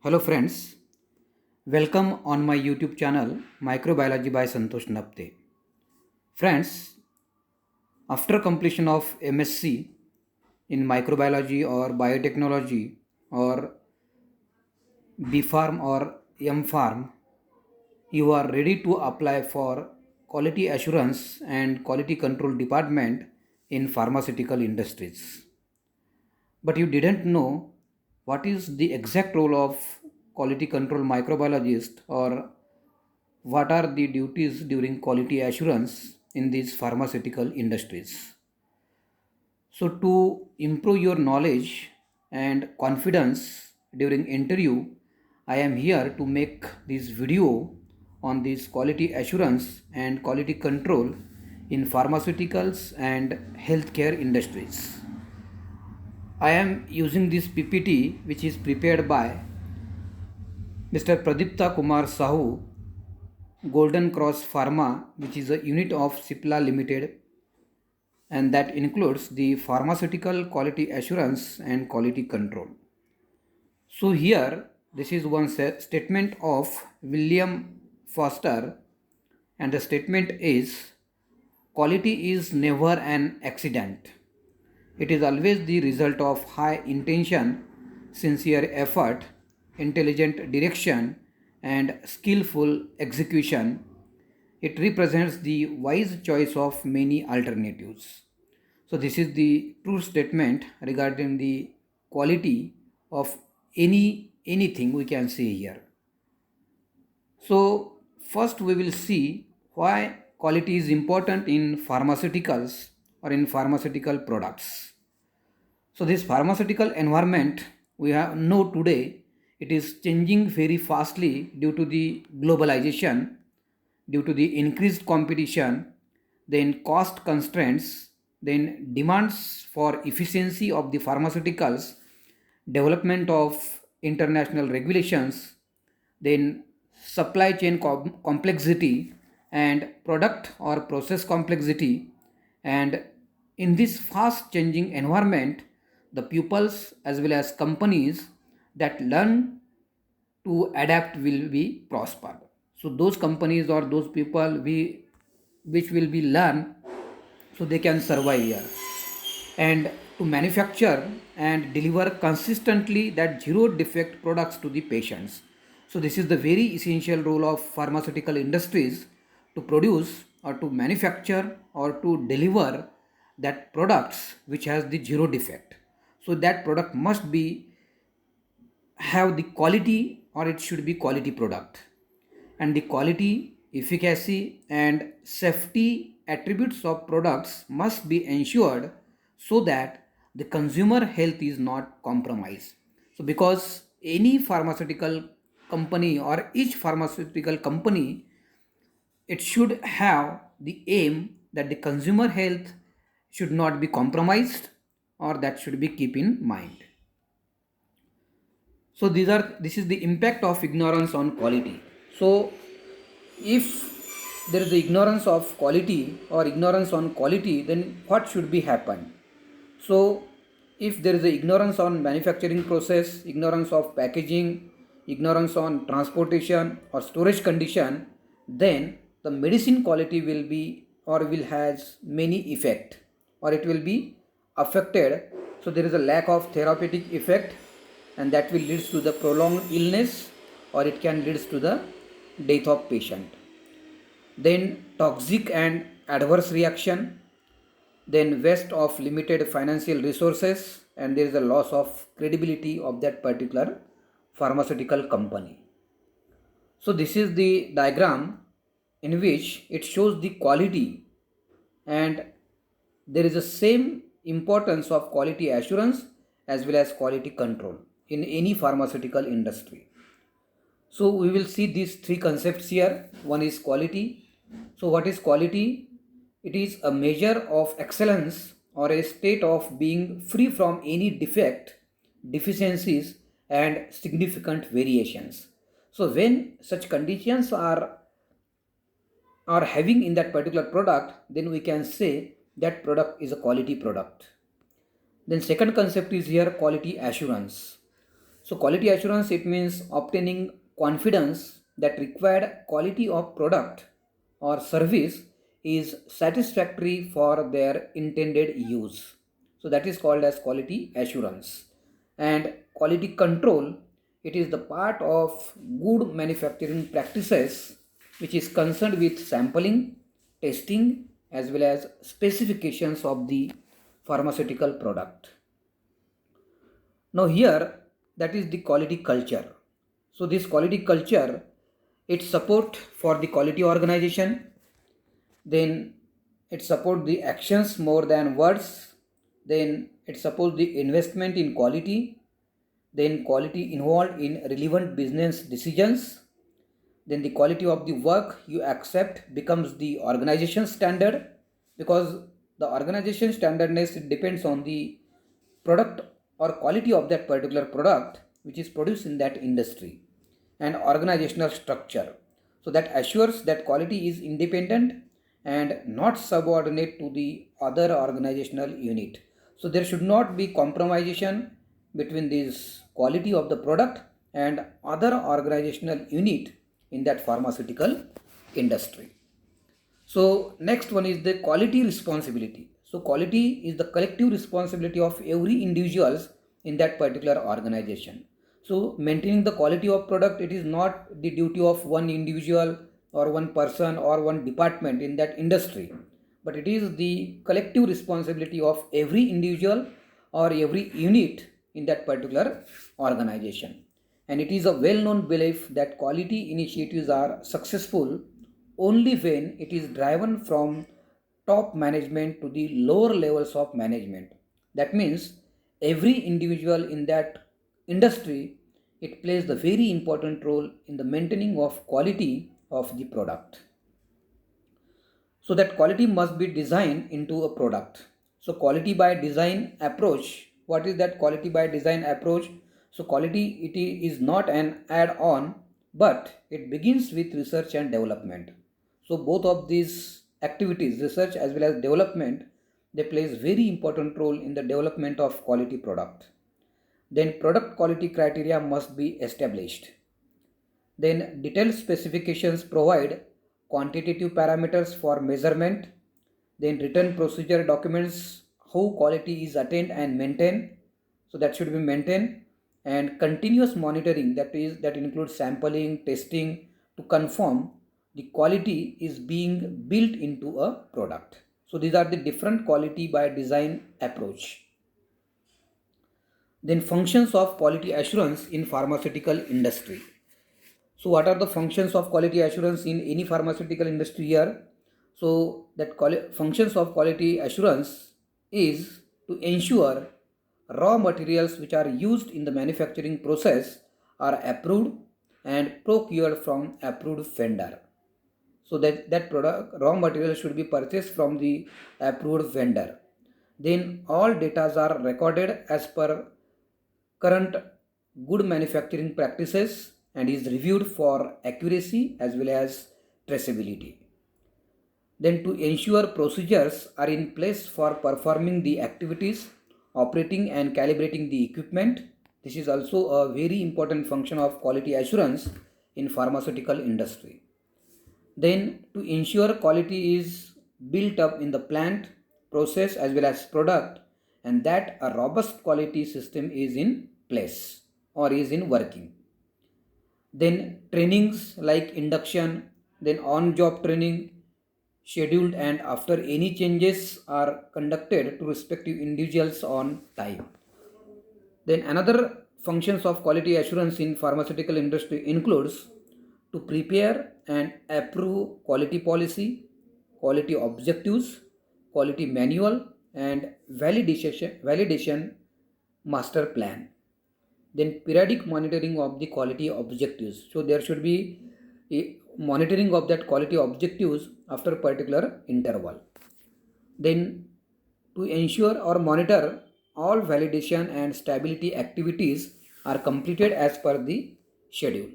Hello friends, welcome on my YouTube channel Microbiology by Santosh Napte. Friends, after completion of MSc in microbiology or biotechnology or B Farm or M Farm, you are ready to apply for quality assurance and quality control department in pharmaceutical industries. But you didn't know what is the exact role of quality control microbiologist or what are the duties during quality assurance in these pharmaceutical industries. So to improve your knowledge and confidence during interview, I am here to make this video on this quality assurance and quality control in pharmaceuticals and healthcare industries. I am using this PPT which is prepared by Mr. Pradipta Kumar Sahu, Golden Cross Pharma, which is a unit of Cipla Limited, and that includes the pharmaceutical quality assurance and quality control. So here, this is one statement of William Foster, and the statement is quality is never an accident. It is always the result of high intention, sincere effort, intelligent direction, and skillful execution. It represents the wise choice of many alternatives. So, this is the true statement regarding the quality of anything we can see here. So, first we will see why quality is important in pharmaceuticals or in pharmaceutical products. So this pharmaceutical environment we have know today, it is changing very fastly due to the globalization, due to the increased competition, then cost constraints, then demands for efficiency of the pharmaceuticals, development of international regulations, then supply chain complexity and product or process complexity. And in this fast changing environment, the pupils as well as companies that learn to adapt will be prospered. So those companies or those people which will be learn, so they can survive here, and to manufacture and deliver consistently that zero defect products to the patients. So this is the very essential role of pharmaceutical industries, to produce or to manufacture or to deliver that products which has the zero defect. So that product must be have the quality, or it should be quality product, and the quality, efficacy and safety attributes of products must be ensured so that the consumer health is not compromised. So because any pharmaceutical company or each pharmaceutical company, it should have the aim that the consumer health should not be compromised, or that should be keep in mind. So this is the impact of ignorance on quality. So if there is the ignorance of quality or ignorance on quality, then what should be happen? So if there is a ignorance on manufacturing process, ignorance of packaging, ignorance on transportation or storage condition, then the medicine quality will be or will has many effect, or it will be affected. So there is a lack of therapeutic effect, and that will leads to the prolonged illness, or it can leads to the death of patient. Then toxic and adverse reaction, then waste of limited financial resources, and there is a loss of credibility of that particular pharmaceutical company. So this is the diagram in which it shows the quality, and there is the same importance of quality assurance as well as quality control in any pharmaceutical industry. So we will see these three concepts here. One is quality. So what is quality? It is a measure of excellence or a state of being free from any defect, deficiencies and significant variations. So when such conditions are having in that particular product, then we can say that product is a quality product. Then second concept is here quality assurance. So quality assurance, it means obtaining confidence that required quality of product or service is satisfactory for their intended use. So that is called as quality assurance. And quality control, it is the part of good manufacturing practices which is concerned with sampling, testing as well as specifications of the pharmaceutical product. Now here, that is the quality culture. So this quality culture, it support for the quality organization, then it support the actions more than words, then it supports the investment in quality, then quality involved in relevant business decisions, then the quality of the work you accept becomes the organization standard, because the organization standardness depends on the product or quality of that particular product which is produced in that industry, and organizational structure. So that assures that quality is independent and not subordinate to the other organizational unit. So there should not be compromisation between this quality of the product and other organizational unit in that pharmaceutical industry. So next one is the quality responsibility. So quality is the collective responsibility of every individuals in that particular organization. So maintaining the quality of product, it is not the duty of one individual or one person or one department in that industry, but it is the collective responsibility of every individual or every unit in that particular organization. And it is a well-known belief that quality initiatives are successful only when it is driven from top management to the lower levels of management. That means every individual in that industry, it plays the very important role in the maintaining of quality of the product. So that quality must be designed into a product. So quality by design approach, what is that quality by design approach? So quality, it is not an add-on, but it begins with research and development. So both of these activities, research as well as development, they plays very important role in the development of quality product. Then product quality criteria must be established. Then detailed specifications provide quantitative parameters for measurement. Then written procedure documents how quality is attained and maintained. So that should be maintained. And continuous monitoring, that includes sampling, testing to confirm the quality is being built into a product. So these are the different quality by design approach. Then functions of quality assurance in pharmaceutical industry. So what are the functions of quality assurance in any pharmaceutical industry here? So that functions of quality assurance is to ensure raw materials which are used in the manufacturing process are approved and procured from approved vendor. So that product raw material should be purchased from the approved vendor. Then all data are recorded as per current good manufacturing practices and is reviewed for accuracy as well as traceability. Then to ensure procedures are in place for performing the activities, operating and calibrating the equipment. This is also a very important function of quality assurance in pharmaceutical industry. Then to ensure quality is built up in the plant, process as well as product, and that a robust quality system is in place or is in working. Then trainings like induction, then on-job training scheduled and after any changes are conducted to respective individuals on time. Then another functions of quality assurance in pharmaceutical industry includes to prepare and approve quality policy, quality objectives, quality manual and validation master plan. Then periodic monitoring of the quality objectives. So there should be a monitoring of that quality objectives after a particular interval. Then to ensure or monitor all validation and stability activities are completed as per the schedule.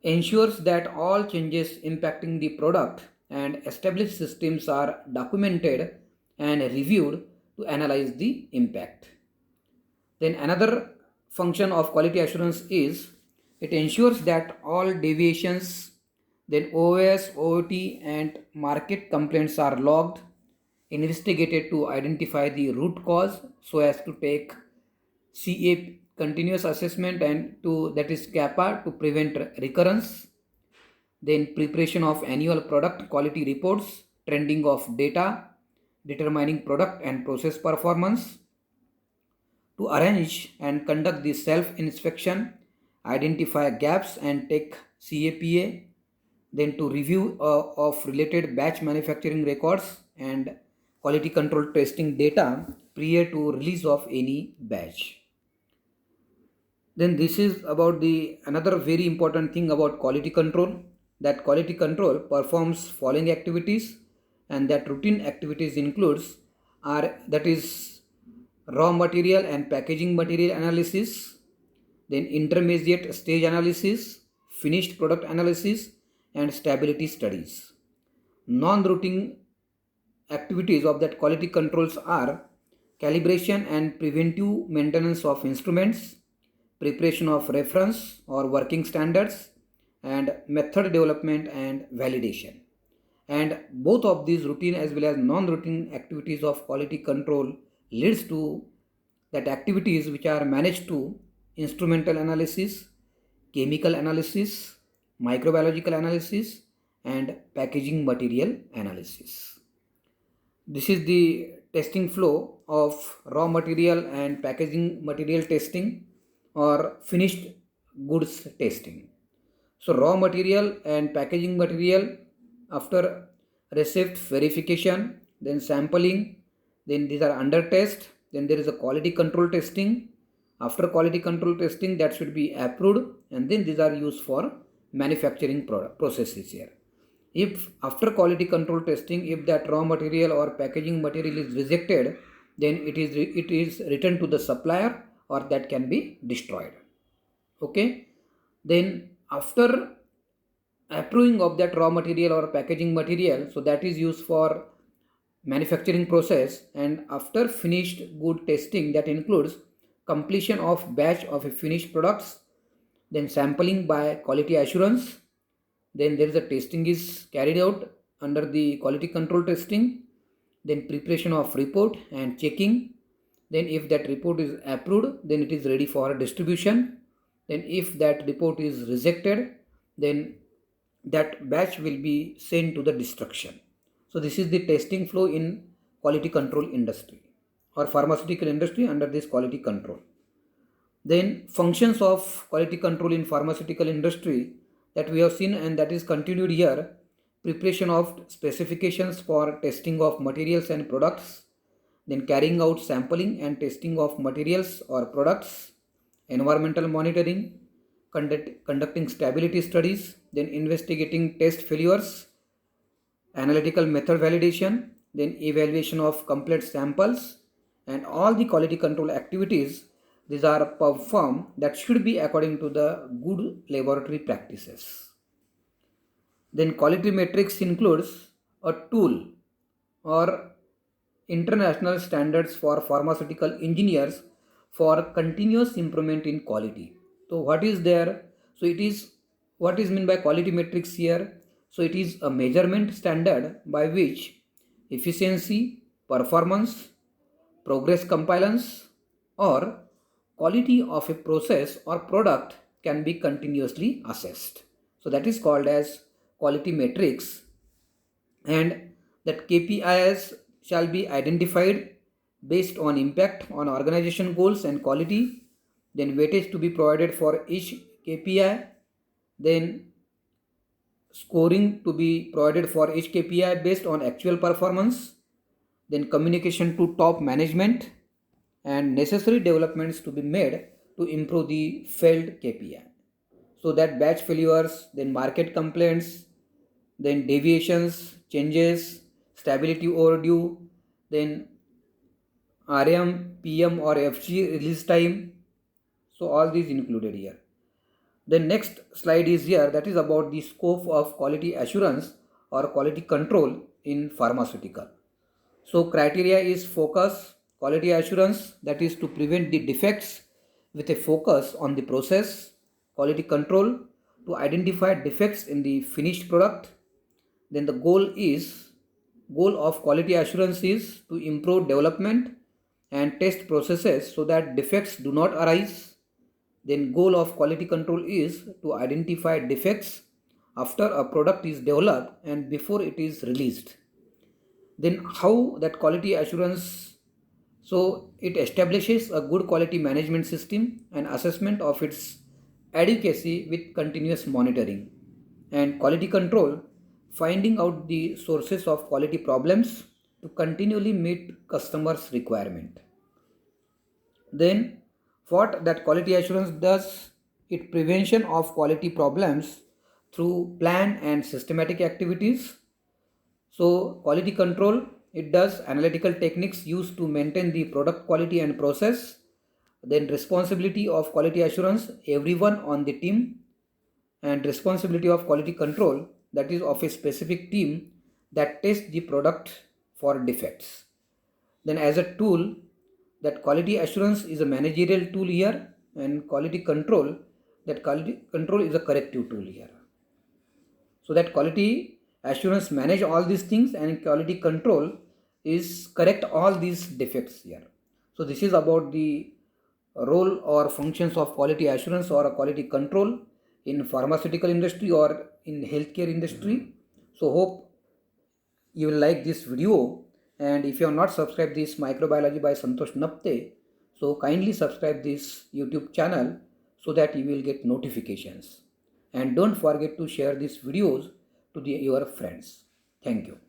Ensures that all changes impacting the product and established systems are documented and reviewed to analyze the impact. Then another function of quality assurance is it ensures that all deviations, then OS, OOT and market complaints are logged, investigated to identify the root cause so as to take CA continuous assessment and to that is CAPA to prevent recurrence, then preparation of annual product quality reports, trending of data, determining product and process performance, to arrange and conduct the self-inspection, identify gaps and take CAPA, then to review of related batch manufacturing records and quality control testing data prior to release of any batch. Then this is about the another very important thing about quality control, that quality control performs following activities, and that routine activities includes are that is raw material and packaging material analysis, then intermediate stage analysis, finished product analysis and stability studies. Non-routine activities of that quality controls are calibration and preventive maintenance of instruments, preparation of reference or working standards, and method development and validation. And both of these routine as well as non-routine activities of quality control leads to that activities which are managed to instrumental analysis, chemical analysis, microbiological analysis and packaging material analysis. This is the testing flow of raw material and packaging material testing or finished goods testing. So raw material and packaging material after receipt verification, then sampling, then these are under test, then there is a quality control testing. After quality control testing that should be approved and then these are used for manufacturing processes here. If after quality control testing, if that raw material or packaging material is rejected, then it is returned to the supplier or that can be destroyed. Okay. Then after approving of that raw material or packaging material, so that is used for manufacturing process, and after finished good testing that includes completion of batch of a finished products, then sampling by quality assurance, then there is a testing is carried out under the quality control testing, then preparation of report and checking, then if that report is approved then it is ready for distribution, then if that report is rejected then that batch will be sent to the destruction. So this is the testing flow in quality control industry or pharmaceutical industry under this quality control. Then functions of quality control in pharmaceutical industry that we have seen and that is continued here: preparation of specifications for testing of materials and products, then carrying out sampling and testing of materials or products, environmental monitoring, conducting stability studies, then investigating test failures, analytical method validation, then evaluation of complete samples, and all the quality control activities these are performed that should be according to the good laboratory practices. Then quality metrics includes a tool or international standards for pharmaceutical engineers for continuous improvement in quality. So what is there? So it is what is meant by quality metrics here. So it is a measurement standard by which efficiency, performance, progress compliance or quality of a process or product can be continuously assessed. So that is called as quality metrics, and that KPIs shall be identified based on impact on organization goals and quality, then weightage to be provided for each KPI, then scoring to be provided for each KPI based on actual performance, then communication to top management and necessary developments to be made to improve the failed KPI. So that batch failures, then market complaints, then deviations, changes, stability overdue, then RM, PM or FG release time. So all these included here. The next slide is here, that is about the scope of quality assurance or quality control in pharmaceutical. So criteria is focus, quality assurance, that is to prevent the defects with a focus on the process, quality control to identify defects in the finished product. Then the goal of quality assurance is to improve development and test processes so that defects do not arise. Then goal of quality control is to identify defects after a product is developed and before it is released. Then how that quality assurance, so it establishes a good quality management system and assessment of its adequacy with continuous monitoring. And quality control, finding out the sources of quality problems to continually meet customers requirement. Then what that quality assurance does, it prevention of quality problems through planned and systematic activities. So quality control, it does analytical techniques used to maintain the product quality and process. Then responsibility of quality assurance, everyone on the team, and responsibility of quality control, that is of a specific team that tests the product for defects. Then as a tool, that quality assurance is a managerial tool here, and quality control, that quality control is a corrective tool here. So that quality assurance manage all these things and quality control is correct all these defects here. So this is about the role or functions of quality assurance or a quality control in pharmaceutical industry or in healthcare industry. So hope you will like this video, and if you have not subscribed this Microbiology by Santosh Napte, so kindly subscribe this YouTube channel so that you will get notifications, and don't forget to share these videos to your friends. Thank you.